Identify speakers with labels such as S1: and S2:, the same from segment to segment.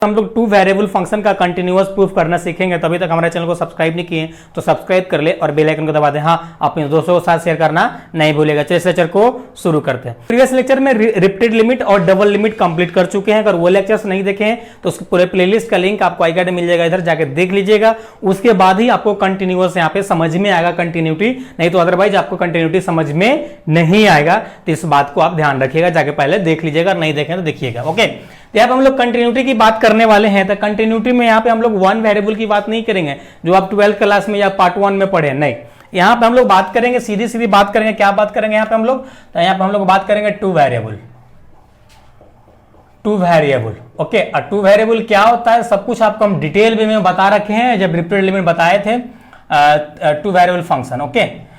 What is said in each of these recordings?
S1: हम लोग two variable function का कंटिन्यूअस प्रूफ करना सीखेंगे। तभी तक हमारे चैनल को सब्सक्राइब नहीं किए तो सब्सक्राइब कर ले और बेल आइकन को दबा दें। हाँ, अपने दोस्तों के साथ शेयर करना नहीं भूलेगा। चलिए इस लेक्चर को शुरू करते हैं। प्रीवियस लेक्चर में रिपीटेड लिमिट और डबल लिमिट कंप्लीट कर चुके हैं। अगर वो लेक्चर्स नहीं देखे हैं तो उसके पूरे प्लेलिस्ट का लिंक आपको आई कार्ड में मिल जाएगा, इधर जाकर देख लीजिएगा। उसके बाद ही आपको कंटिन्यूअस यहाँ पे समझ में आएगा कंटिन्यूटी, नहीं तो अदरवाइज आपको कंटिन्यूटी समझ में नहीं आएगा। तो इस बात को आप ध्यान रखिएगा, जाके पहले देख लीजिएगा, नहीं देखें तो देखिएगा। ओके, यहाँ पे हम लोग कंटिन्यूटी की बात करने वाले हैं। तो कंटिन्यूटी में यहाँ पे हम लोग वन वेरिएबल की बात नहीं करेंगे जो आप 12th क्लास में या पार्ट 1 में पढ़े, नहीं। यहाँ पे हम लोग बात करेंगे, सीधी सीधी बात करेंगे। क्या बात करेंगे यहाँ पे हम लोग? तो यहाँ पे हम लोग बात करेंगे two variable. Two variable, okay. और टू वेरिएबल क्या होता है सब कुछ आपको हम डिटेल में बता रखे हैं जब रिपीटेड लिमिट बताए थे टू वेरिएबल फंक्शन, ओके।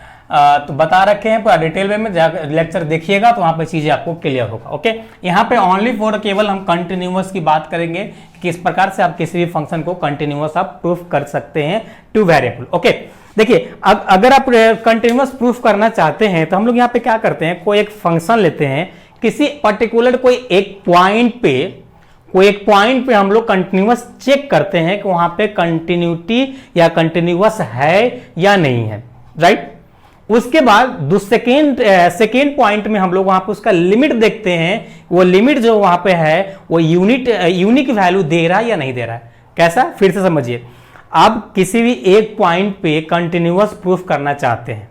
S1: तो बता रखे हैं पूरा डिटेल में लेक्चर देखिएगा तो वहां पे चीजें आपको क्लियर होगा, ओके। यहाँ पे ओनली फॉर केवल हम कंटिन्यूअस की बात करेंगे कि किस प्रकार से आप किसी भी फंक्शन को कंटिन्यूअस आप प्रूफ कर सकते हैं टू वेरिएबल, ओके। देखिए, अगर आप कंटिन्यूअस प्रूफ करना चाहते हैं तो हम लोग यहाँ पे क्या करते हैं, कोई एक फंक्शन लेते हैं, किसी पर्टिकुलर कोई एक पॉइंट पे हम लोग कंटिन्यूअस चेक करते हैं कि वहां पे कंटिन्यूटी या कंटिन्यूअस है या नहीं है, राइट। उसके बाद सेकेंड पॉइंट में हम लोग वहां पे उसका लिमिट देखते हैं, वो लिमिट जो वहां पे है वो यूनिक वैल्यू दे रहा है या नहीं दे रहा है। कैसा? फिर से समझिए, आप किसी भी एक पॉइंट पे कंटिन्यूअस प्रूफ करना चाहते हैं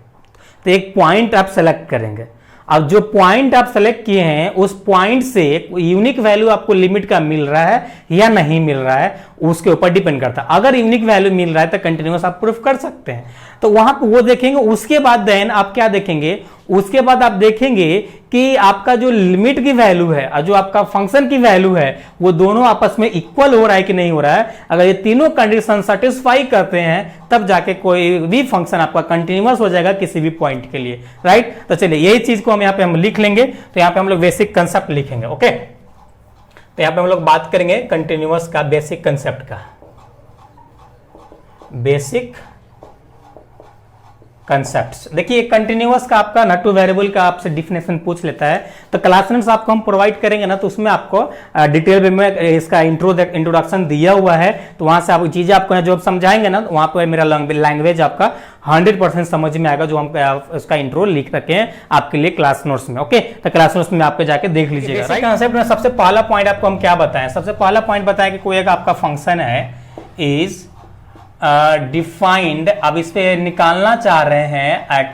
S1: तो एक पॉइंट आप सेलेक्ट करेंगे। अब जो पॉइंट आप सेलेक्ट किए हैं उस पॉइंट से यूनिक वैल्यू आपको लिमिट का मिल रहा है या नहीं मिल रहा है, उसके ऊपर डिपेंड करता है। अगर यूनिक वैल्यू मिल रहा है तो कंटिन्यूअस आप प्रूफ कर सकते हैं, तो वहां पर वो देखेंगे। उसके बाद देन आप क्या देखेंगे, उसके बाद आप देखेंगे कि आपका जो लिमिट की वैल्यू है और जो आपका फंक्शन की वैल्यू है वो दोनों आपस में इक्वल हो रहा है कि नहीं हो रहा है। अगर ये तीनों कंडीशन सेटिस्फाई करते हैं तब जाके कोई भी फंक्शन आपका कंटिन्यूअस हो जाएगा किसी भी पॉइंट के लिए, राइट। तो चलिए यही चीज को हम यहाँ पे हम लिख लेंगे। तो यहाँ पे हम लोग बेसिक कंसेप्ट लिखेंगे, ओके। तो यहाँ पे हम लोग बात करेंगे कंटिन्यूअस का बेसिक कंसेप्ट का, बेसिक कंसेप्ट्स। देखिए, कंटिन्यूअस का आपका ना टू वेरिएबल का आपसे डिफिनेशन पूछ लेता है तो क्लास नोट्स आपको हम प्रोवाइड करेंगे ना, तो उसमें आपको डिटेल में इसका इंट्रोडक्शन दिया हुआ है। तो वहां से आप चीजें आपको जो समझाएंगे ना, वहां पर मेरा लैंग्वेज आपका 100% समझ में आएगा, जो हम उसका इंट्रो लिख रखे हैं आपके लिए क्लास नोट्स में, ओके। तो क्लास नोट्स में आपके जाके देख लीजिएगा। राइट कंसेप्ट में सबसे पहला पॉइंट आपको हम क्या बताएं? सबसे पहला पॉइंट बताएं कि कोई एक आपका फंक्शन है इज डिफाइंड। अब इस पे निकालना चाह रहे हैं एट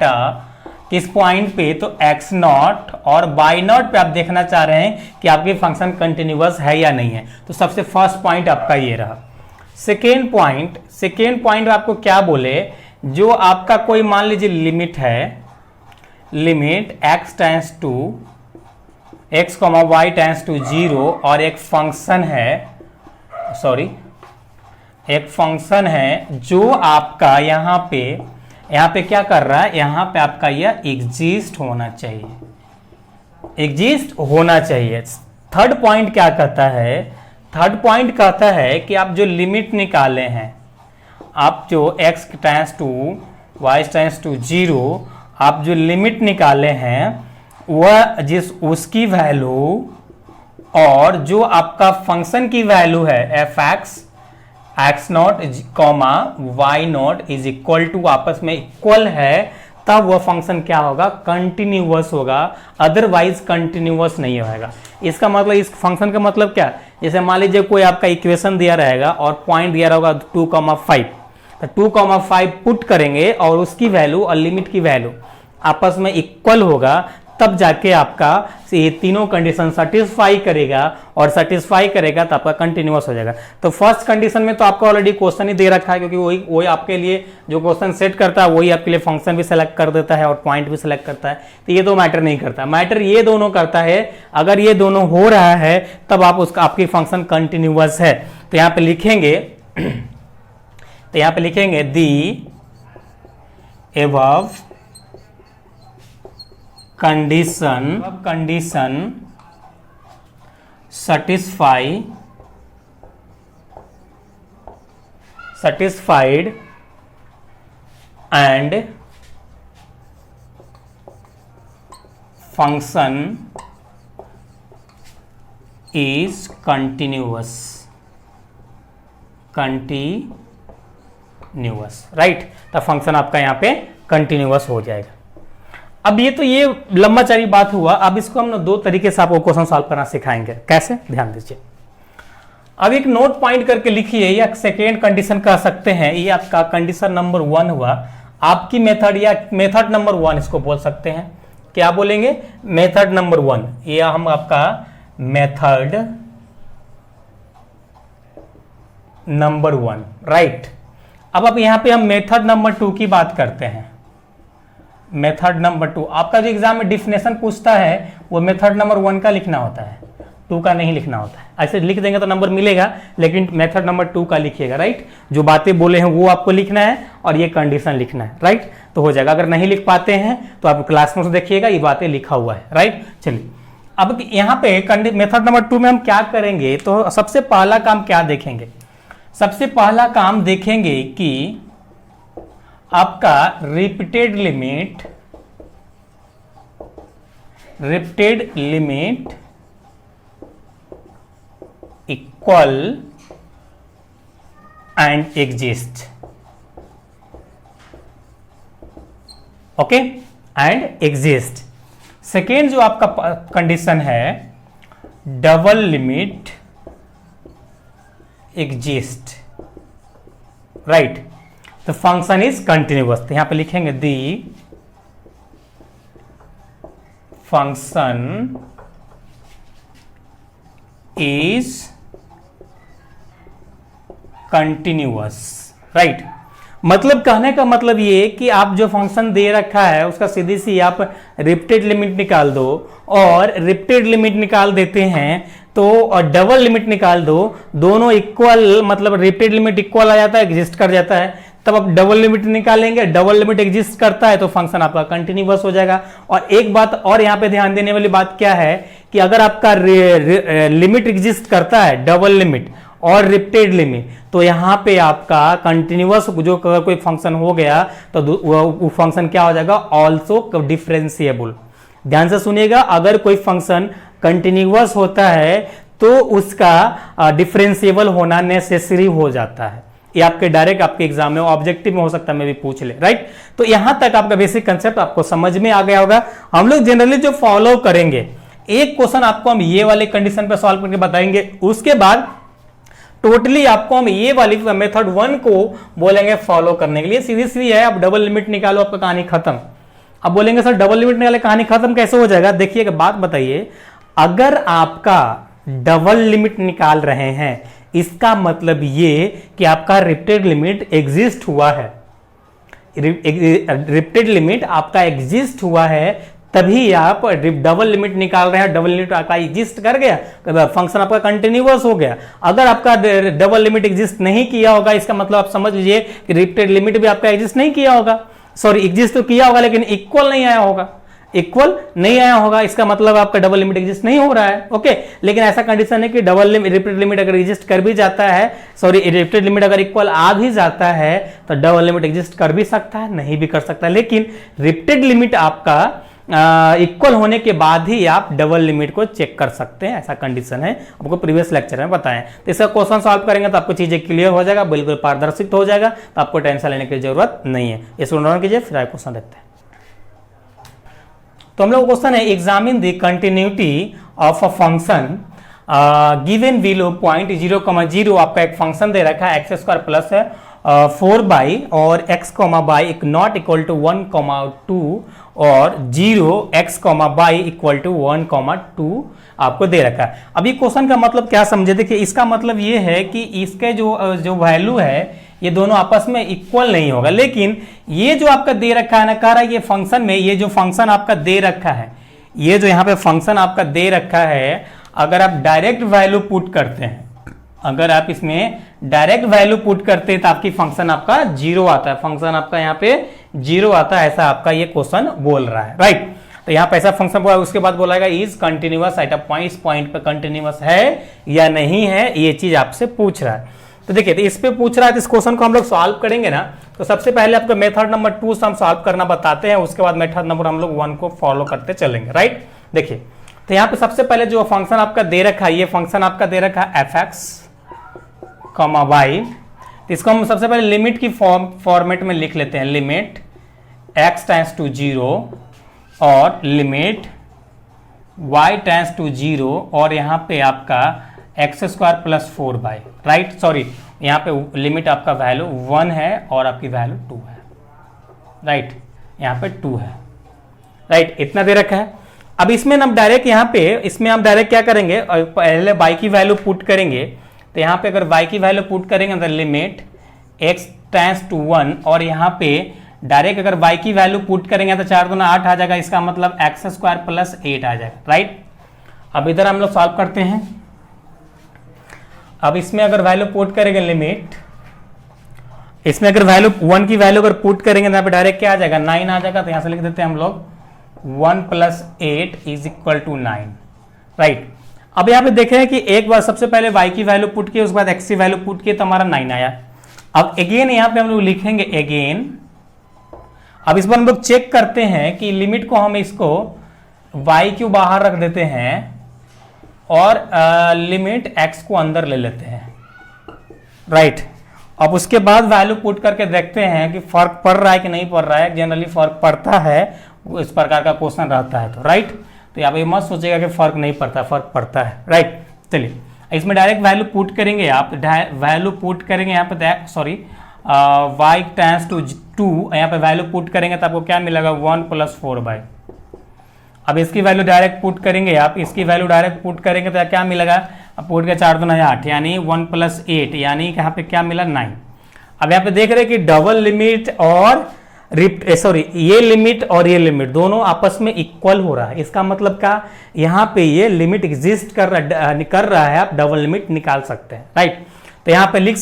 S1: किस पॉइंट पे, तो x0 और y0 पे आप देखना चाह रहे हैं कि आपके फंक्शन कंटिन्यूअस है या नहीं है। तो सबसे फर्स्ट पॉइंट आपका ये रहा। सेकेंड पॉइंट आपको क्या बोले, जो आपका कोई मान लीजिए लिमिट है, limit x tends to x, y tends to 0 और एक फंक्शन है, सॉरी एक फंक्शन है जो आपका यहाँ पे क्या कर रहा है, यहाँ पे आपका यह एग्जिस्ट होना चाहिए। थर्ड पॉइंट क्या कहता है? थर्ड पॉइंट कहता है कि आप जो लिमिट निकाले हैं, आप जो x tends to y tends to 0 आप जो लिमिट निकाले हैं वह उसकी वैल्यू और जो आपका फंक्शन की वैल्यू है f(x) x0, y0 is equal to आपस में इक्वल है, तब वह फंक्शन क्या होगा, कंटिन्यूअस होगा। अदरवाइज कंटिन्यूअस नहीं होगा। इसका मतलब, इस फंक्शन का मतलब क्या, जैसे मान लीजिए कोई आपका इक्वेशन दिया रहेगा और पॉइंट दिया रहेगा 2,5, तो 2,5 पुट करेंगे और उसकी वैल्यू और लिमिट की वैल्यू आपस में इक्वल होगा, तब जाके आपका ये तीनों कंडीशन सेटिस्फाई करेगा और सेटिस्फाई करेगा तो आपका कंटिन्यूअस हो जाएगा। तो फर्स्ट कंडीशन में तो आपको ऑलरेडी क्वेश्चन ही दे रखा है, क्योंकि वही आपके लिए जो क्वेश्चन सेट करता है वही आपके लिए फंक्शन भी सेलेक्ट कर देता है और पॉइंट भी सेलेक्ट करता है। तो ये तो मैटर नहीं करता, मैटर ये दोनों करता है। अगर ये दोनों हो रहा है तब आप उसका आपकी फंक्शन कंटिन्यूअस है। तो यहाँ पे लिखेंगे the above condition satisfied and function is continuous। Continuous, right. तो फंक्शन आपका यहाँ पे कंटिन्यूअस हो जाएगा। अब ये तो ये लंबा चौड़ी बात हुआ। अब इसको हम दो तरीके से आपको क्वेश्चन सॉल्व करना सिखाएंगे। कैसे, ध्यान दीजिए। अब एक नोट पॉइंट करके लिखिए, या सेकेंड कंडीशन कह सकते हैं। ये आपका कंडीशन नंबर 1 हुआ आपकी मेथड, या मेथड नंबर 1 इसको बोल सकते हैं। क्या बोलेंगे? Method number 1। ये हम आपका मेथड नंबर 1, राइट। अब यहां पे हम मेथड नंबर 2 की बात करते हैं। मेथड नंबर 2 आपका जो एग्जाम में डिफिनेशन पूछता है वो मेथड नंबर 1 का लिखना होता है, 2 का नहीं लिखना होता है। ऐसे लिख देंगे तो नंबर मिलेगा, लेकिन मेथड नंबर 2 का लिखिएगा, राइट। जो बातें बोले हैं वो आपको लिखना है और ये कंडीशन लिखना है, राइट। तो हो जाएगा। अगर नहीं लिख पाते हैं तो आप क्लास नोट्स देखिएगा, ये बातें लिखा हुआ है, राइट। चलिए, अब यहाँ पे मेथड नंबर 2 में हम क्या करेंगे? तो सबसे पहला काम क्या देखेंगे? सबसे पहला काम देखेंगे कि आपका repeated limit equal and exist, okay, and exist. Second जो आपका कंडीशन है, डबल लिमिट एग्जिस्ट, राइट। तो फंक्शन इज कंटिन्यूअस। तो यहां पे लिखेंगे the function is continuous, right. मतलब कहने का मतलब ये कि आप जो फंक्शन दे रखा है उसका सीधी सी आप रिपीटेड लिमिट निकाल दो, और रिपीटेड लिमिट निकाल देते हैं तो और डबल लिमिट निकाल दो, दोनों इक्वल, मतलब रिपीटेड लिमिट इक्वल आ जाता है, एग्जिस्ट कर जाता है। तब आप डबल लिमिट निकालेंगे, डबल लिमिट एग्जिस्ट करता है तो फंक्शन आपका कंटिन्यूअस हो जाएगा। और एक बात और यहां पे ध्यान देने वाली बात क्या है कि अगर आपका लिमिट एग्जिस्ट करता है, डबल लिमिट और रिपीटेड लिमिट, तो यहां पे आपका कंटिन्यूअस जो कोई फंक्शन हो गया तो वो फंक्शन क्या हो जाएगा? Also differentiable. ध्यान से सुनिएगा, अगर कोई फंक्शन कंटिन्यूअस होता है तो उसका डिफरेंशिएबल होना नेसेसरी हो जाता है। ये आपके डायरेक्ट आपके एग्जाम में ऑब्जेक्टिव में हो सकता है, मैं भी पूछ ले, राइट। तो यहां तक आपका बेसिक कंसेप्ट आपको समझ में आ गया होगा। हम लोग जनरली जो फॉलो करेंगे, एक क्वेश्चन आपको हम ये वाले कंडीशन पे सॉल्व करके बताएंगे, उसके बाद टोटली आपको हम ये वाली मेथड 1 को बोलेंगे फॉलो करने के लिए। सीधी सीधी है, आप डबल लिमिट निकालो, आपका कहानी खत्म। अब बोलेंगे सर डबल लिमिट निकाले कहानी खत्म कैसे हो जाएगा? देखिएगा, बात बताइए। अगर आपका डबल लिमिट निकाल रहे हैं, इसका मतलब ये कि आपका रिपीटेड लिमिट एग्जिस्ट हुआ है। रिपीटेड लिमिट आपका एग्जिस्ट हुआ है, तभी आप डबल लिमिट निकाल रहे हैं। डबल लिमिट आपका एग्जिस्ट कर गया, फंक्शन आपका कंटिन्यूअस हो गया। अगर आपका डबल लिमिट एग्जिस्ट नहीं किया होगा, इसका मतलब आप समझ लीजिए कि रिपीटेड लिमिट भी आपका एग्जिस्ट नहीं किया होगा। सॉरी, एग्जिस्ट तो किया होगा लेकिन इक्वल नहीं आया होगा, इक्वल नहीं आया होगा। इसका मतलब आपका डबल लिमिट एग्जिस्ट नहीं हो रहा है, ओके। लेकिन ऐसा कंडीशन है कि डबल लिमिट रिपीटेड लिमिट अगर एग्जिस्ट कर भी जाता है, सॉरी रिपीटेड लिमिट अगर इक्वल आ भी जाता है तो डबल लिमिट एग्जिस्ट कर भी सकता है, नहीं भी कर सकता। लेकिन रिपीटेड लिमिट आपका इक्वल होने के बाद ही आप डबल लिमिट को चेक कर सकते हैं, ऐसा कंडीशन है, आपको प्रीवियस लेक्चर में बताएं। तो इसका क्वेश्चन सॉल्व करेंगे तो आपको चीजें क्लियर हो जाएगा, बिल्कुल पारदर्शित हो जाएगा, तो आपको टेंशन लेने की जरूरत नहीं है। इसको नोट कीजिए, फिर क्वेश्चन देखते हैं। तो हम लोग क्वेश्चन है, examine the continuity of a function given below point 0,0। आपका एक फंक्शन दे रखा है, एक्स स्क्वायर प्लस है 4 और x, y not equal to 1,2 और 0x, y इक्वल टू 1,2 आपको दे रखा है। अब ये क्वेश्चन का मतलब क्या समझे? देखिए, इसका मतलब ये है कि इसके जो वैल्यू है ये दोनों आपस में इक्वल नहीं होगा। लेकिन ये जो आपका दे रखा है ना, कह रहा है ये फंक्शन में, ये जो फंक्शन आपका दे रखा है, ये जो यहाँ पे फंक्शन आपका दे रखा है, अगर आप डायरेक्ट वैल्यू पुट करते हैं, अगर आप इसमें डायरेक्ट वैल्यू पुट करते हैं तो आपकी फंक्शन आपका 0 आता है, फंक्शन आपका यहाँ पे 0 आता है, ऐसा आपका ये क्वेश्चन बोल रहा है, राइट। तो यहाँ पे ऐसा फंक्शन बोला, उसके बाद बोला is continuous at a point, इस पॉइंट पे कंटिन्यूअस है या नहीं है, ये चीज आपसे पूछ रहा है। तो देखिए, तो इस पे पूछ रहा है, तो इस क्वेश्चन को हम लोग सॉल्व करेंगे ना, तो सबसे पहले आपको मेथड नंबर 2 से हम सॉल्व करना बताते हैं, उसके बाद मेथड नंबर हम लोग 1 को फॉलो करते चलेंगे, राइट। देखिए, तो यहाँ पे सबसे पहले जो फंक्शन आपका दे रखा है, ये फंक्शन आपका दे रखा है fx, y तो इसको हम सबसे पहले लिमिट की फॉर्मेट में लिख लेते हैं, लिमिट x टेंड्स टू 0 और लिमिट y टेंड्स टू 0 और यहाँ पे आपका x² plus 4y, right. Sorry, यहाँ पे लिमिट आपका वैल्यू 1 है और आपकी वैल्यू 2 है, राइट। यहाँ पे 2 है, राइट। इतना दे रखा है। अब इसमें हम डायरेक्ट यहाँ पे इसमें हम डायरेक्ट क्या करेंगे, पहले y की वैल्यू पुट करेंगे। तो यहाँ पे अगर y की वैल्यू पुट करेंगे तो लिमिट x टेंड्स टू 1 और यहाँ पे डायरेक्ट अगर y की वैल्यू पुट करेंगे तो 4 दूना 8 आ जाएगा, इसका मतलब x² प्लस 8 आ जाएगा, राइट। अब इधर हम लोग सॉल्व करते हैं। अब इसमें अगर वैल्यू पुट करेंगे लिमिट, इसमें अगर वैल्यू 1 की वैल्यू अगर पुट करेंगे तो यहाँ पे डायरेक्ट क्या आ जाएगा, 9 आ जाएगा। तो यहाँ से लिख देते हैं हम लोग 1 plus 8 is equal to 9, right. अब यहाँ पे देखें कि एक बार सबसे पहले y की वैल्यू पुट की, उसके बाद x की वैल्यू पुट की तो हमारा 9 आया। अब अगेन यहाँ पे हम लोग लिखेंगे अगेन। अब इस बार हम लोग चेक करते हैं कि लिमिट को हम इसको y क्यों बाहर रख देते हैं और लिमिट x को अंदर ले लेते हैं, राइट। अब उसके बाद वैल्यू पुट करके देखते हैं कि फर्क पड़ रहा है कि नहीं पड़ रहा है। जनरली फर्क पड़ता है, इस प्रकार का क्वेश्चन रहता है तो, राइट। तो यहाँ पे मत सोचेगा कि फर्क नहीं पड़ता, फर्क पड़ता है, राइट। चलिए इसमें डायरेक्ट वैल्यू पुट करेंगे आप, वैल्यू पुट करेंगे यहाँ पे, सॉरी y टेंड्स टू 2, यहाँ पे वैल्यू पुट करेंगे तो आपको क्या मिलेगा 1 प्लस 4y। अब इसकी वैल्यू डायरेक्ट पुट करेंगे आप, इसकी वैल्यू डायरेक्ट पुट करेंगे तो क्या मिलेगा, अब पुट के 4 दूना 8 यानी 1 प्लस 8 यानी यहाँ पे क्या मिला 9। अब यहाँ पे देख रहे हैं कि डबल लिमिट और सॉरी ये लिमिट और ये लिमिट दोनों आपस में इक्वल हो रहा है। इसका मतलब क्या, यहाँ पे ये लिमिट एग्जिस्ट कर रहा है, आप डबल लिमिट निकाल सकते हैं, राइट। तो यहाँ पे लिख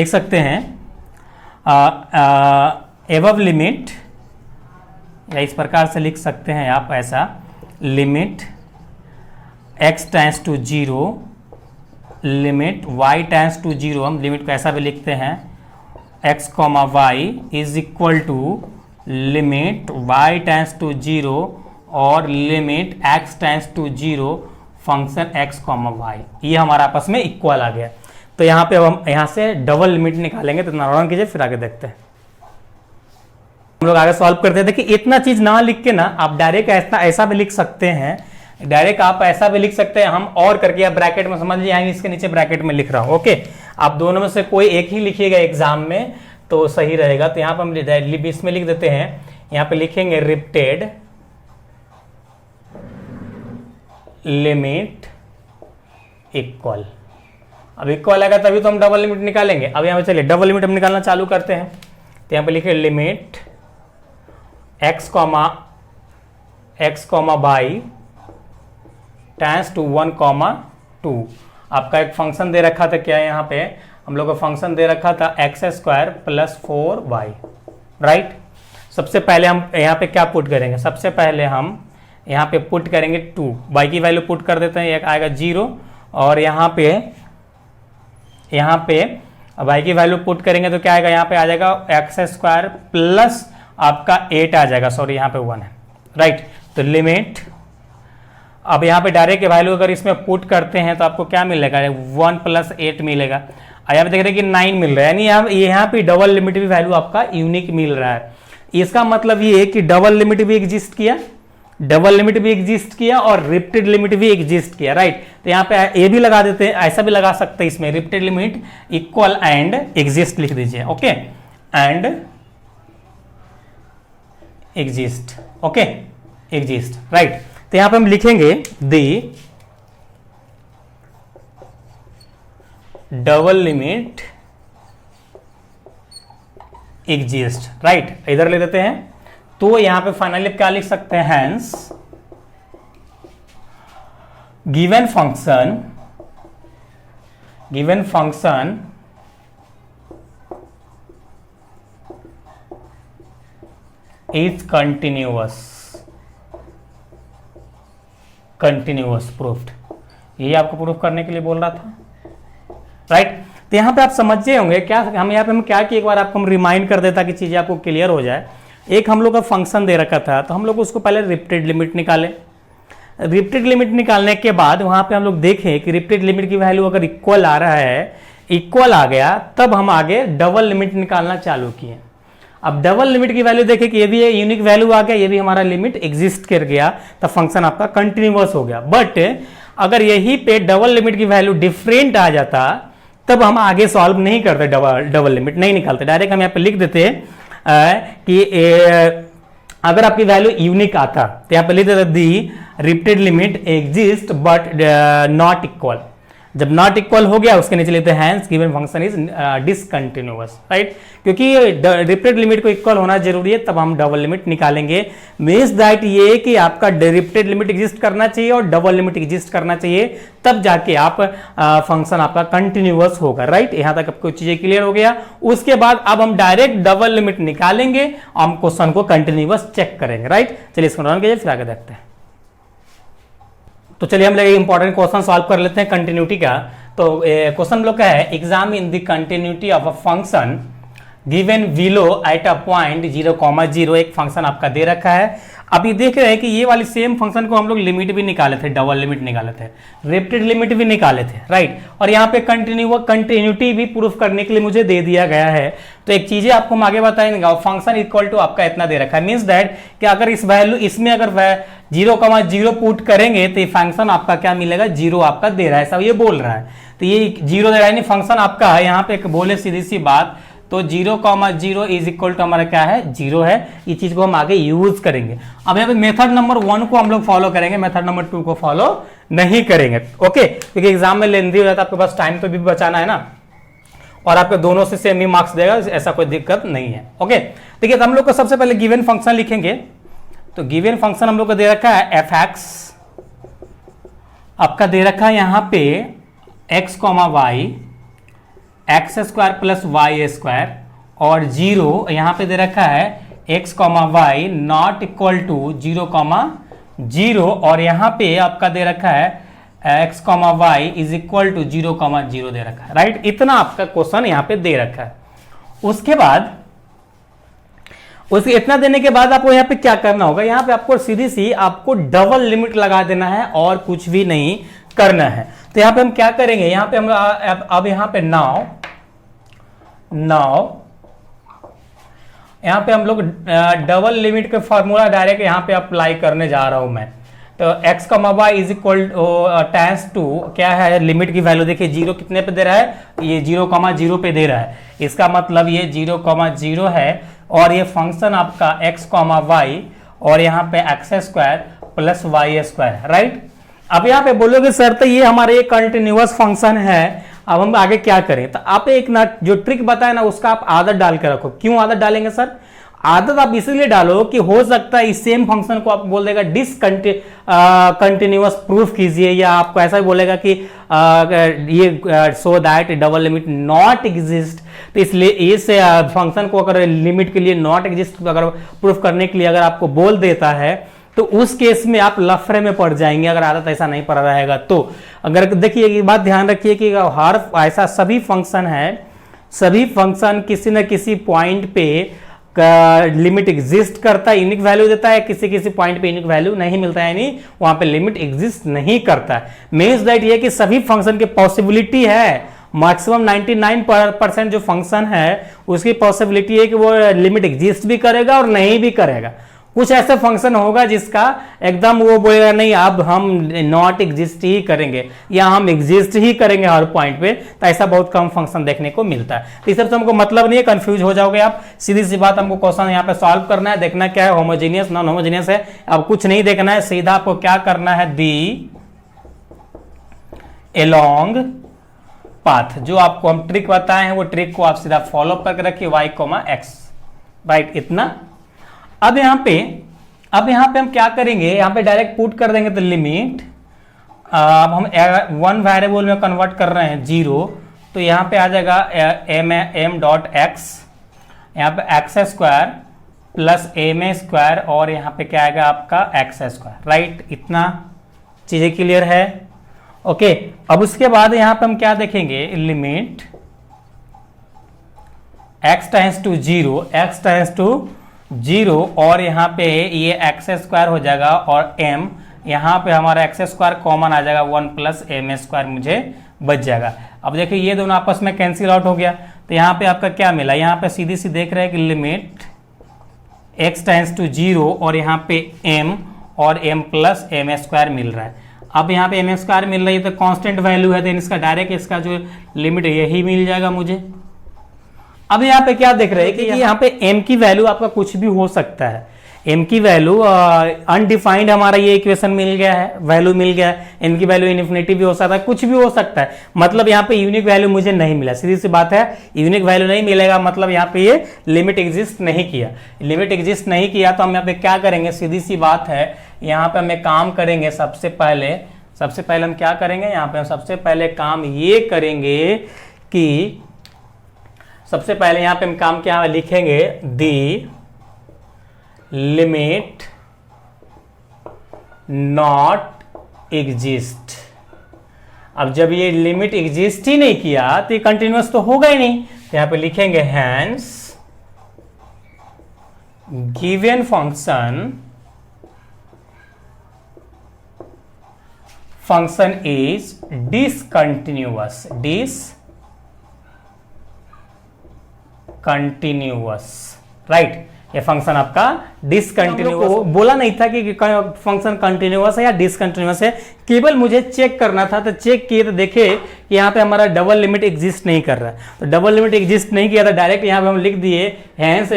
S1: सकते हैं एबव लिमिट, या इस प्रकार से लिख सकते हैं आप ऐसा, limit x tends to 0 limit y tends to 0, हम लिमिट को ऐसा भी लिखते हैं x comma y is equal to limit y tends to 0 और limit x tends to 0 function x comma y, ये हमारा आपस में इक्वल आ गया। तो यहाँ पे हम यहाँ से डबल लिमिट निकालेंगे, तो नॉर्मल कीजिए फिर आगे देखते हैं। हम लोग आगे सॉल्व करते हैं। देखिए इतना चीज ना लिख के ना आप डायरेक्ट ऐसा भी लिख सकते हैं, डायरेक्ट आप ऐसा भी लिख सकते हैं हम और करके, या ब्रैकेट में समझ लीजिए इसके नीचे ब्रैकेट में लिख रहा हूं, ओके। आप दोनों में से कोई एक ही लिखिएगा एग्जाम में तो सही रहेगा। तो यहाँ पे हम इसमें लिख देते हैं, यहाँ पे लिखेंगे रिपीटेड लिमिट इक्वल। अब इक्वल आएगा तभी तो हम डबल लिमिट निकालेंगे। अब यहाँ पे चलिए डबल लिमिट हम निकालना चालू करते हैं। तो यहाँ पे लिखे limit x comma y tends to 1 comma 2। आपका एक फंक्शन दे रखा था, क्या यहाँ पे हम लोग को फंक्शन दे रखा था x² प्लस 4y, राइट। सबसे पहले हम यहाँ पे क्या पुट करेंगे, सबसे पहले हम यहाँ पे पुट करेंगे 2, y की वैल्यू पुट कर देते हैं, एक आएगा 0 और यहाँ पे y की वैल्यू पुट करेंगे तो क्या आएगा, यहाँ पे आ जाएगा x² प्लस आपका 8 आ जाएगा, सॉरी यहाँ पे 1 है, राइट। तो लिमिट, अब यहाँ पे डायरेक्ट वैल्यू अगर इसमें पुट करते हैं तो आपको क्या मिलेगा, 1 प्लस 8 मिलेगा। यहाँ पे देख रहे हैं कि 9 मिल रहा है, यानी यहाँ पे डबल लिमिट भी वैल्यू आपका यूनिक मिल रहा है। इसका मतलब ये है कि डबल लिमिट भी एग्जिस्ट किया, और रिपीटेड लिमिट भी एग्जिस्ट किया, राइट। तो यहाँ पे ये भी लगा देते हैं, ऐसा भी लगा सकते हैं इसमें, repeated limit equal and exist लिख दीजिए, okay, and exist, okay, exist, right. तो यहाँ पे हम लिखेंगे दी डबल लिमिट एग्जिस्ट, राइट। इधर ले देते हैं तो यहां पे फाइनली क्या लिख सकते हैं, hence given function is continuous proved. यही आपको प्रूफ करने के लिए बोल रहा था, राइट। तो यहाँ पे आप समझे होंगे क्या, हम यहाँ पे हम क्या कि एक बार आपको हम रिमाइंड कर देता कि चीजें आपको क्लियर हो जाए। एक हम लोग का फंक्शन दे रखा था, तो हम लोग उसको पहले रिपीटेड लिमिट निकालें। रिपीटेड लिमिट निकालने के बाद वहां पे हम लोग देखें कि रिपीटेड लिमिट की वैल्यू अगर इक्वल आ रहा है इक्वल आ गया, तब हम आगे डबल लिमिट निकालना चालू किए। अब डबल लिमिट की वैल्यू देखें कि ये भी यूनिक वैल्यू आ गया, ये भी हमारा लिमिट एग्जिस्ट कर गया, तब फंक्शन आपका कंटिन्यूअस हो गया। बट अगर यही पे डबल लिमिट की वैल्यू डिफरेंट आ जाता, तब हम आगे सॉल्व नहीं करते, डबल लिमिट नहीं निकालते, डायरेक्ट हम यहाँ पे लिख देते कि अगर आपकी वैल्यू यूनिक आता तो यहाँ पे लिख देते the repeated limit exist but not equal. जब नॉट इक्वल हो गया उसके नीचे लेते हैं hence given function is discontinuous, right, क्योंकि रिपीटेड लिमिट को इक्वल होना जरूरी है, तब हम डबल लिमिट निकालेंगे। मींस दैट ये कि आपका रिपीटेड लिमिट एग्जिस्ट करना चाहिए और डबल लिमिट एग्जिस्ट करना चाहिए, तब जाके आप फंक्शन आपका कंटिन्यूअस होगा, राइट। यहां तक आपको चीजें क्लियर हो गया। उसके बाद अब हम डायरेक्ट डबल लिमिट निकालेंगे, हम क्वेश्चन को कंटिन्यूअस चेक करेंगे, राइट। चलिए इसको रन कीजिए, फिर आगे देखते हैं। तो चलिए हम लोग इंपॉर्टेंट क्वेश्चन सॉल्व कर लेते हैं कंटिन्यूटी का। तो क्वेश्चन लोग का है examine the continuity of a function given below at a point 0,0। एक फंक्शन आपका दे रखा है। अब ये देख रहे हैं कि ये वाली सेम फंक्शन को हम लोग लिमिट भी निकाले थे, डबल लिमिट निकाले थे, रिपीटेड लिमिट भी निकाले थे, राइट। और यहाँ पे कंटिन्यूटी भी प्रूफ करने के लिए मुझे दे दिया गया है। तो एक चीजें आपको हम आगे बताएंगे, फंक्शन इक्वल टू आपका इतना दे रखा है, मीन्स दैट कि अगर इस वैल्यू इसमें अगर 0,0 पुट करेंगे तो ये फंक्शन आपका क्या मिलेगा, 0 आपका दे रहा है, सब ये बोल रहा है। तो ये 0 दे रहा है, फंक्शन आपका है। यहाँ पे एक बोले सीधी सी बात, तो 0,0 इज इक्वल टू हमारा क्या है, 0 है। ये चीज को हम आगे यूज करेंगे। अब यहाँ पे मेथड नंबर 1 को हम लोग फॉलो करेंगे, मेथड नंबर 2 को फॉलो नहीं करेंगे, ओके, क्योंकि एग्जाम में लेंदी हो जाता है, आपके पास टाइम तो भी बचाना है ना, और आपके दोनों से सेम ही मार्क्स देगा, ऐसा कोई दिक्कत नहीं है, ओके। देखिए हम लोग को सबसे पहले गिवन फंक्शन लिखेंगे। तो गिवन फंक्शन हम लोग को दे रखा है f(x), आपका दे रखा है यहाँ पे x, y, x² plus y² और 0 यहाँ पे दे रखा है x, y not equal to 0,0 और यहाँ पे आपका दे रखा है x, y is equal to 0,0 दे रखा है, राइट। इतना आपका क्वेश्चन यहाँ पे दे रखा है। उसके बाद इतना देने के बाद आपको यहाँ पे क्या करना होगा, यहाँ पे आपको सीधी सी आपको डबल लिमिट लगा देना है और कुछ भी नहीं करना है। तो यहाँ पे हम क्या करेंगे, यहाँ पे हम अब यहाँ पे नाउ यहाँ पे हम लोग डबल लिमिट के फॉर्मूला डायरेक्ट यहाँ पे अप्लाई करने जा रहा हूं मैं। तो x, y is equal tends to क्या है, लिमिट की वैल्यू देखिए 0 कितने पे दे रहा है, ये 0,0 पे दे रहा है। इसका मतलब ये 0,0 है और ये फंक्शन आपका x, y और यहाँ पे x² प्लस y², राइट। अब यहाँ पे बोलोगे सर तो ये हमारे कंटिन्यूअस फंक्शन है, अब हम आगे क्या करें। तो आप एक ना जो ट्रिक बताए ना उसका आप आदत डाल के रखो। क्यों आदत डालेंगे सर, आदत आप इसलिए डालो कि हो सकता है इस सेम फंक्शन को आप बोल देगा कंटिन्यूअस प्रूफ कीजिए, या आपको ऐसा ही बोलेगा कि ये so that double limit not exist. तो इसलिए इस फंक्शन को अगर लिमिट के लिए नॉट एग्जिस्ट अगर प्रूफ करने के लिए अगर आपको बोल देता है तो उस केस में आप लफड़े में पड़ जाएंगे, अगर आदत ऐसा नहीं पड़ रहेगा तो। अगर देखिए एक बात ध्यान रखिए कि हर ऐसा सभी फंक्शन है, सभी फंक्शन किसी न किसी पॉइंट पे लिमिट एग्जिस्ट करता है, यूनिक वैल्यू देता है, किसी किसी पॉइंट पे यूनिक वैल्यू नहीं मिलता है, यानी वहां पे लिमिट एग्जिस्ट नहीं करता है। मींस दैट ये कि सभी फंक्शन की पॉसिबिलिटी है, मैक्सिमम 99% जो फंक्शन है उसकी पॉसिबिलिटी है कि वो लिमिट एग्जिस्ट भी करेगा और नहीं भी करेगा। कुछ ऐसा फंक्शन होगा जिसका एकदम वो बोलेगा नहीं अब हम नॉट एग्जिस्ट ही करेंगे या हम एग्जिस्ट ही करेंगे हर पॉइंट पे, तो ऐसा बहुत कम फंक्शन देखने को मिलता है। तो इस तरह से हमको मतलब नहीं है, कंफ्यूज हो जाओगे आप। सीधी सी बात, हमको क्वेश्चन यहाँ पे सॉल्व करना है, देखना क्या है, होमोजेनियस नॉन होमोजेनियस है, अब कुछ नहीं देखना है, सीधा आपको क्या करना है, दी एलोंग पाथ। जो आपको हम ट्रिक बताए हैं वो ट्रिक को आप सीधा फॉलो करके रखिए, y, x, राइट, इतना। अब यहाँ पे हम क्या करेंगे, यहाँ पे डायरेक्ट पुट कर देंगे तो लिमिट, अब हम वन वेरिएबल में कन्वर्ट कर रहे हैं 0, तो यहाँ पे आ जाएगा m.x, यहाँ पे x² प्लस m² और यहाँ पे क्या आएगा आपका x², राइट। इतना चीजें क्लियर है, ओके। अब उसके बाद यहाँ पे हम क्या देखेंगे, लिमिट x टेंड्स टू 0 और यहाँ पे ये x² हो जाएगा और m, यहाँ पे हमारा x² कॉमन आ जाएगा 1 प्लस m² मुझे बच जाएगा। अब देखिए ये दोनों आपस में कैंसिल आउट हो गया, तो यहाँ पे आपका क्या मिला, यहाँ पे सीधी सी देख रहे हैं कि लिमिट x टेंड्स टू 0 और यहाँ पे m और m प्लस एम स्क्वायर मिल रहा है। अब यहाँ पे एम स्क्वायर मिल रही है तो कांस्टेंट वैल्यू है, तो इसका डायरेक्ट इसका जो लिमिट है यही मिल जाएगा मुझे। अब यहाँ पे क्या देख रहे हैं कि यहाँ पे m की वैल्यू आपका कुछ भी हो सकता है, m की वैल्यू अनडिफाइंड हमारा ये इक्वेशन मिल गया है, वैल्यू मिल गया है, n की वैल्यू इन्फिनिटी भी हो सकता है, कुछ भी हो सकता है, मतलब यहाँ पे यूनिक वैल्यू मुझे नहीं मिला। सीधी सी बात है, यूनिक वैल्यू नहीं मिलेगा मतलब यहाँ पे ये लिमिट एग्जिस्ट नहीं किया। लिमिट एग्जिस्ट नहीं किया तो हम यहाँ पे क्या करेंगे, सीधी सी बात है, यहाँ पे हमें काम करेंगे सबसे पहले हम क्या करेंगे, यहाँ पे हम सबसे पहले काम ये करेंगे कि सबसे पहले यहाँ पे हम काम क्या लिखेंगे, दी लिमिट नॉट एग्जिस्ट। अब जब ये लिमिट एग्जिस्ट ही नहीं किया तो ये कंटिन्यूअस तो होगा ही नहीं, तो यहां पे लिखेंगे hence given function is discontinuous, right. ये फंक्शन आपका डिसकंटिन्यूअस, बोला नहीं था कि फंक्शन कंटिन्यूअस है या डिसकंटिन्यूअस है, केवल मुझे चेक करना था। तो चेक किए तो देखे कि यहाँ पे हमारा डबल लिमिट एग्जिस्ट नहीं कर रहा है, तो डबल लिमिट एग्जिस्ट नहीं किया था, डायरेक्ट यहाँ पे हम लिख दिए हैंस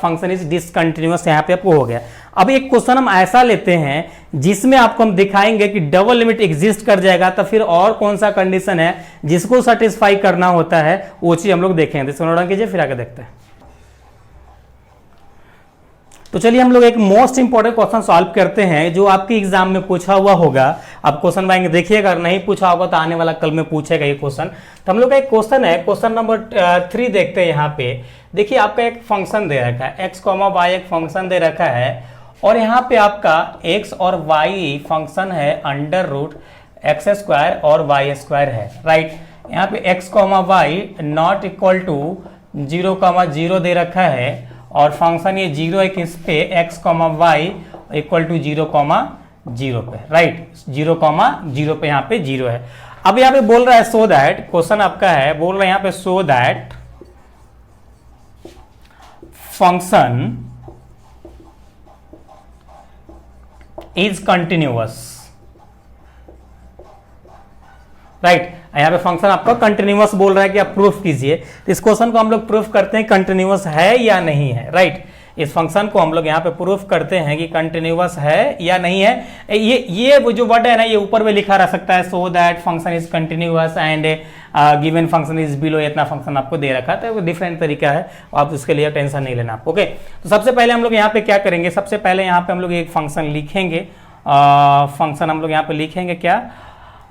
S1: फंक्शन इज डिसकंटिन्यूअस, यहाँ पे आपको हो गया। अब एक क्वेश्चन हम ऐसा लेते हैं जिसमें आपको हम दिखाएंगे कि डबल लिमिट एग्जिस्ट कर जाएगा, तो फिर और कौन सा कंडीशन है जिसको सेटिस्फाई करना होता है, वो चीज हम लोग देखेंगे। तो नोट डाउन कीजिए, फिर आगे देखते हैं। तो चलिए हम लोग एक मोस्ट इंपॉर्टेंट क्वेश्चन सॉल्व करते हैं जो आपके एग्जाम में पूछा हुआ होगा। अब क्वेश्चन बैंक देखिएगा, अगर नहीं पूछा होगा तो आने वाला कल में पूछेगा ये क्वेश्चन। तो हम लोग का एक क्वेश्चन है, क्वेश्चन नंबर 3 देखते हैं। यहाँ पे देखिए आपका एक फंक्शन दे रखा है, x, y एक फंक्शन दे रखा है, और यहाँ पे आपका x और y फंक्शन है अंडर रूट एक्स स्क्वायर और वाई स्क्वायर है, राइट। यहाँ पे x, y not equal to 0,0 दे रखा है, और फंक्शन ये 0 है किस पे, x, y इक्वल टू 0,0 पे, राइट। 0,0 पे यहाँ पे 0 है। अब यहाँ पे बोल रहा है सो दैट, क्वेश्चन आपका है, बोल रहा है यहाँ पे so that function is continuous, right. यहाँ पे फंक्शन आपका कंटिन्यूअस बोल रहा है कि आप प्रूफ कीजिए। इस क्वेश्चन को हम लोग प्रूफ करते हैं कंटिन्यूअस है या नहीं है, राइट। इस फंक्शन को हम लोग यहाँ पे प्रूफ करते हैं कि कंटिन्यूअस है या नहीं है। ये वो जो वर्ड है ना, ये ऊपर में लिखा रह सकता है, so that function is continuous and given function is below, इतना फंक्शन आपको दे रखा है, तो डिफरेंट तरीका है, आप उसके लिए टेंशन नहीं लेना आपको, ओके। तो सबसे पहले हम लोग यहाँ पे क्या करेंगे, सबसे पहले यहाँ पे हम लोग एक फंक्शन लिखेंगे, फंक्शन हम लोग यहाँ पे लिखेंगे क्या,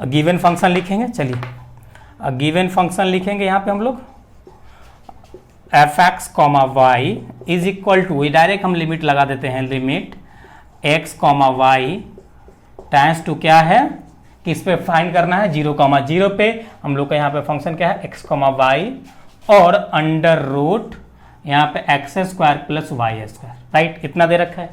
S1: गिवन फंक्शन लिखेंगे। चलिए गिवन फंक्शन लिखेंगे यहाँ पे हम लोग f(x, y) is equal to, direct हम लिमिट लगा देते हैं, limit x, y tends to क्या है, किस पे फाइंड करना है, 0,0 पे। हम लोग का यहाँ पे फंक्शन क्या है, x, y और अंडर रूट यहाँ पे x square plus y square, right. इतना दे रखा है।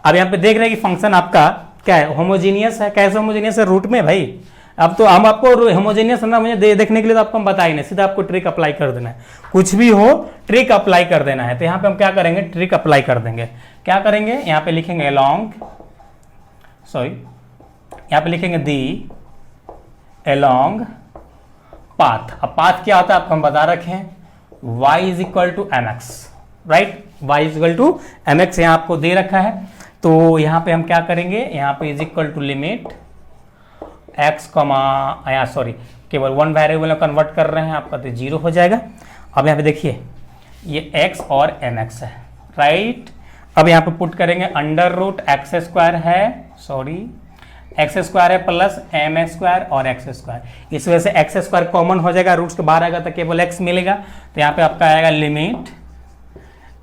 S1: अब यहाँ पे देख रहे हैं कि फंक्शन आपका क्या है, होमोजीनियस है। कैसे होमोजीनियस है, रूट में भाई। अब तो हम आपको होमोजेनियस ना मुझे देखने के लिए तो आपको हम बता ही नहीं, सीधा आपको ट्रिक अप्लाई कर देना है, कुछ भी हो ट्रिक अप्लाई कर देना है। तो यहाँ पे हम क्या करेंगे, ट्रिक अप्लाई कर देंगे। क्या करेंगे, यहाँ पे लिखेंगे यहाँ पे लिखेंगे दी अलोंग पाथ। अब पाथ क्या होता है आपको हम बता रखे हैं, y is equal to m x, right. y is equal to m x यहाँ आपको दे रखा है। तो यहाँ पे हम क्या करेंगे, यहाँ पे is equal to limit x, केवल वन वेरिएबल में कन्वर्ट कर रहे हैं, आपका तो 0 हो जाएगा। अब यहाँ पे देखिए ये x और mx है, राइट। अब यहाँ पे पुट करेंगे अंडर रूट एक्स स्क्वायर है, एक्स स्क्वायर है प्लस एम स्क्वायर और एक्स स्क्वायर। इस वजह से एक्स स्क्वायर कॉमन हो जाएगा, रूट्स के बाहर आएगा तो केवल x मिलेगा। तो यहाँ पे आपका आएगा लिमिट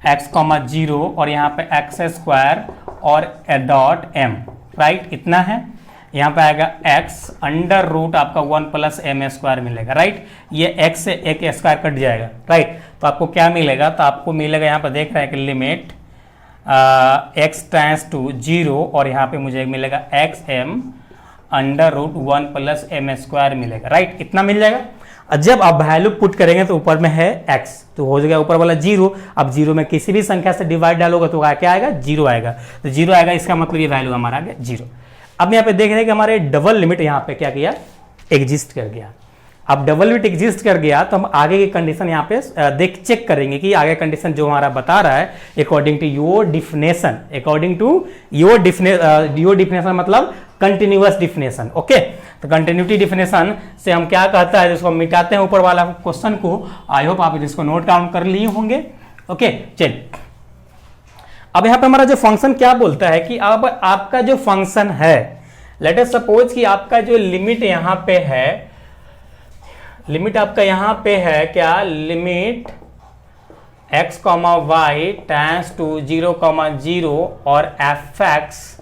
S1: x, 0 और यहाँ पे एक्स स्क्वायर और डॉट m, राइट। इतना है। यहाँ पे आएगा x अंडर रूट आपका 1 प्लस एम स्क्वायर मिलेगा, राइट। ये x से एक स्क्वायर कट जाएगा, राइट। तो आपको क्या मिलेगा, तो आपको मिलेगा यहाँ पे देख रहे हैं कि लिमिट x टेंड्स टू 0 और यहाँ पे मुझे मिलेगा x m under root 1 plus m square मिलेगा, राइट। इतना मिल जाएगा। जब आप वैल्यू पुट करेंगे तो ऊपर में है x, तो हो जाएगा ऊपर वाला 0। अब 0 में किसी भी संख्या से डिवाइड डालोगे तो क्या आएगा, 0 आएगा। तो 0 आएगा, इसका मतलब ये वैल्यू हमारा आ गया 0। अब यहाँ पे देख रहे हैं कि हमारे डबल लिमिट यहाँ पे क्या किया, एग्जिस्ट कर गया। अब डबल लिमिट एग्जिस्ट कर गया तो हम आगे की कंडीशन यहाँ पे चेक करेंगे कि आगे कंडीशन जो हमारा बता रहा है according to your definition, according to your definition मतलब कंटिन्यूअस डिफिनेशन। ओके, तो कंटिन्यूटी डिफिनेशन से हम क्या कहता है, जिसको मिटाते हैं ऊपर वाला क्वेश्चन को। आई होप आप इसको नोट डाउन कर लिए होंगे। ओके, चलिए अब यहाँ पे हमारा जो फंक्शन क्या बोलता है कि अब आपका जो फंक्शन है, लेट अस सपोज कि आपका जो लिमिट यहाँ पे है, लिमिट आपका यहां पे है क्या, limit x, y tends to 0, 0 और fx,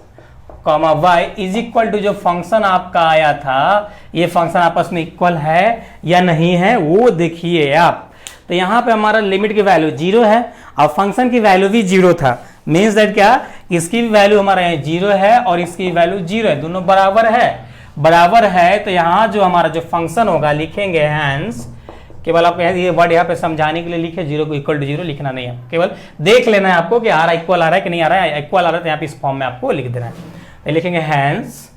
S1: y is equal to जो फंक्शन आपका आया था, ये फंक्शन आपस में इक्वल है या नहीं है वो देखिए आप। तो यहां पे हमारा लिमिट की वैल्यू 0 है और फंक्शन की वैल्यू भी 0 था। मीन्स दैट क्या, इसकी भी वैल्यू हमारा यहाँ 0 है और इसकी वैल्यू 0 है, दोनों बराबर है। तो यहां जो हमारा जो फंक्शन होगा लिखेंगे हैंस, केवल आपको ये वर्ड यहाँ पे समझाने के लिए लिखे, 0 को इक्वल टू 0 लिखना नहीं है, केवल देख लेना है आपको कि आ रहा इक्वल आ रहा है कि नहीं आ रहा है। इक्वल आ रहा है तो यहाँ पे इस फॉर्म में आपको लिख देना है। तो लिखेंगे hence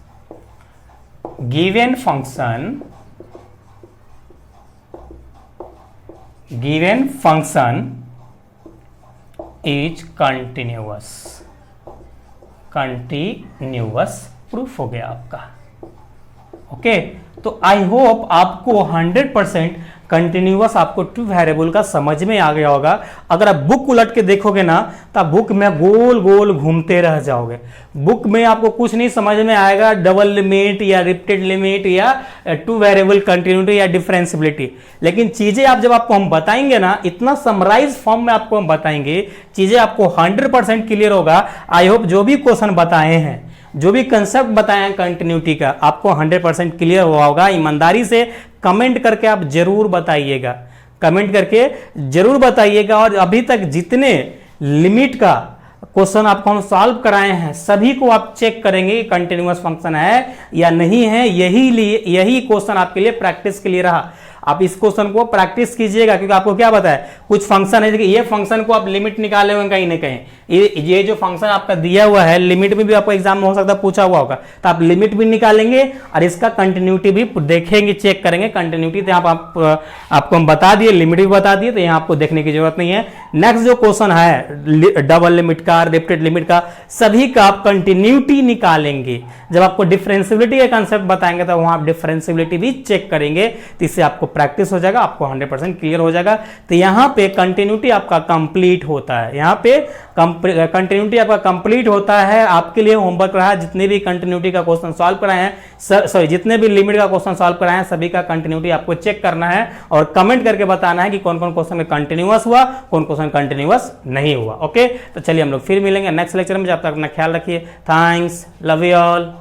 S1: given function is continuous proof हो गया आपका। ओके, तो आई होप आपको 100% कंटिन्यूअस आपको टू वेरिएबल का समझ में आ गया होगा। अगर आप बुक उलट के देखोगे ना तो आप बुक में गोल गोल घूमते रह जाओगे। बुक में आपको कुछ नहीं समझ में आएगा, डबल लिमिट या रिपीटेड लिमिट या टू वेरिएबल कंटिन्यूटी या डिफरेंशियबिलिटी। लेकिन चीजें आप जब आपको हम बताएंगे ना, इतना समराइज फॉर्म में आपको हम बताएंगे, चीजें आपको 100% क्लियर होगा। आई होप जो भी क्वेश्चन बताए हैं, जो भी कंसेप्ट बताया कंटिन्यूटी का, आपको 100% क्लियर हुआ होगा। ईमानदारी से कमेंट करके आप जरूर बताइएगा, कमेंट करके जरूर बताइएगा। और अभी तक जितने लिमिट का क्वेश्चन आपको हम सॉल्व कराए हैं सभी को आप चेक करेंगे कि कंटिन्यूअस फंक्शन है या नहीं है। यही क्वेश्चन आपके लिए प्रैक्टिस के लिए रहा। आप इस क्वेश्चन को प्रैक्टिस कीजिएगा, क्योंकि आपको क्या पता है, कुछ फंक्शन है कि ये फंक्शन को आप लिमिट निकाले हुए कहीं ना कहीं, ये जो फंक्शन आपका दिया हुआ है लिमिट में भी आपको एग्जाम में हो सकता है पूछा हुआ होगा, तो आप लिमिट भी निकालेंगे और इसका कंटिन्यूटी भी देखेंगे, चेक करेंगे। कंटिन्यूटी तो यहाँ आपको हम बता दिए, लिमिट भी बता दिए, तो यहाँ आपको देखने की जरूरत नहीं है। नेक्स्ट जो क्वेश्चन है डबल लिमिट का, रिपीटेड लिमिट का, सभी का आप कंटिन्यूटी निकालेंगे। जब आपको डिफरेंशियबिलिटी का कंसेप्ट बताएंगे तो वहां आप डिफरेंशियबिलिटी भी चेक करेंगे, तो इससे आपको प्रैक्टिस हो जाएगा, आपको 100% क्लियर हो जाएगा। तो यहां पे कंटिन्यूटी आपका कंप्लीट होता है, यहां पे कंटिन्यूटी आपका कंप्लीट होता है। आपके लिए होमवर्क रहा, जितने भी कंटिन्यूटी का क्वेश्चन सॉल्व कराए हैं, जितने भी लिमिट का क्वेश्चन सॉल्व कराए हैं, सभी का कंटिन्यूटी आपको चेक करना है और कमेंट करके बताना है कि कौन कौन क्वेश्चन में कंटिन्यूअस हुआ, कौन क्वेश्चन कंटिन्यूअस नहीं हुआ। ओके, तो चलिए हम लोग फिर मिलेंगे नेक्स्ट लेक्चर में। जब तक अपना ख्याल रखिए। Thanks, love you all.